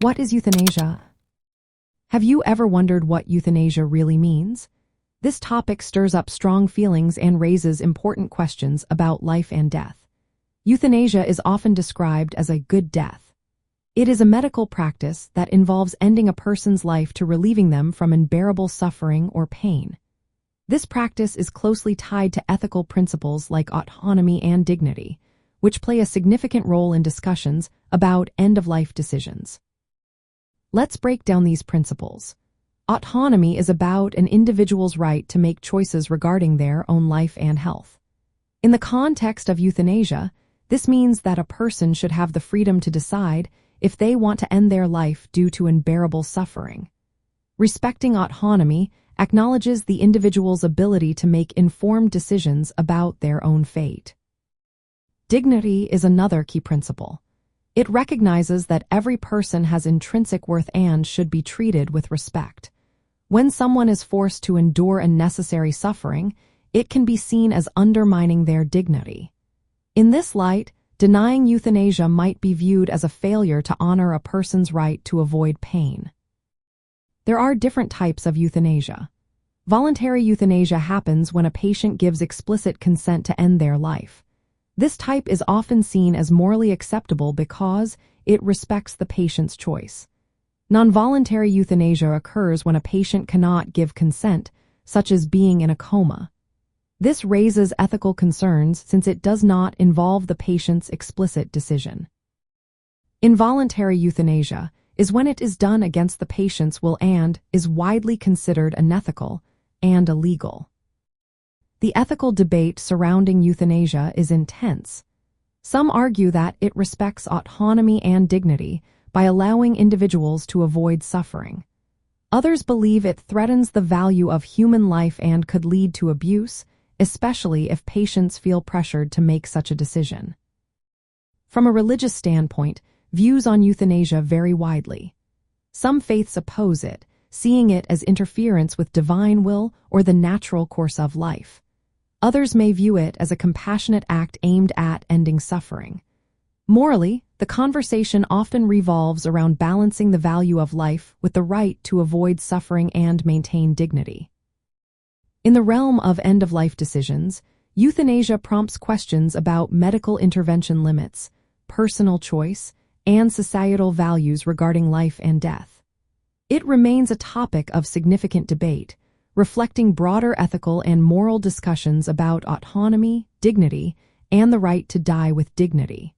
What is euthanasia? Have you ever wondered what euthanasia really means? This topic stirs up strong feelings and raises important questions about life and death. Euthanasia is often described as a good death. It is a medical practice that involves ending a person's life to relieving them from unbearable suffering or pain. This practice is closely tied to ethical principles like autonomy and dignity, which play a significant role in discussions about end-of-life decisions. Let's break down these principles. Autonomy is about an individual's right to make choices regarding their own life and health. In the context of euthanasia, this means that a person should have the freedom to decide if they want to end their life due to unbearable suffering. Respecting autonomy acknowledges the individual's ability to make informed decisions about their own fate. Dignity is another key principle. It recognizes that every person has intrinsic worth and should be treated with respect. When someone is forced to endure unnecessary suffering, it can be seen as undermining their dignity. In this light, denying euthanasia might be viewed as a failure to honor a person's right to avoid pain. There are different types of euthanasia. Voluntary euthanasia happens when a patient gives explicit consent to end their life. This type is often seen as morally acceptable because it respects the patient's choice. Non-voluntary euthanasia occurs when a patient cannot give consent, such as being in a coma. This raises ethical concerns since it does not involve the patient's explicit decision. Involuntary euthanasia is when it is done against the patient's will and is widely considered unethical and illegal. The ethical debate surrounding euthanasia is intense. Some argue that it respects autonomy and dignity by allowing individuals to avoid suffering. Others believe it threatens the value of human life and could lead to abuse, especially if patients feel pressured to make such a decision. From a religious standpoint, views on euthanasia vary widely. Some faiths oppose it, seeing it as interference with divine will or the natural course of life. Others may view it as a compassionate act aimed at ending suffering. Morally, the conversation often revolves around balancing the value of life with the right to avoid suffering and maintain dignity. In the realm of end-of-life decisions, euthanasia prompts questions about medical intervention limits, personal choice, and societal values regarding life and death. It remains a topic of significant debate, reflecting broader ethical and moral discussions about autonomy, dignity, and the right to die with dignity.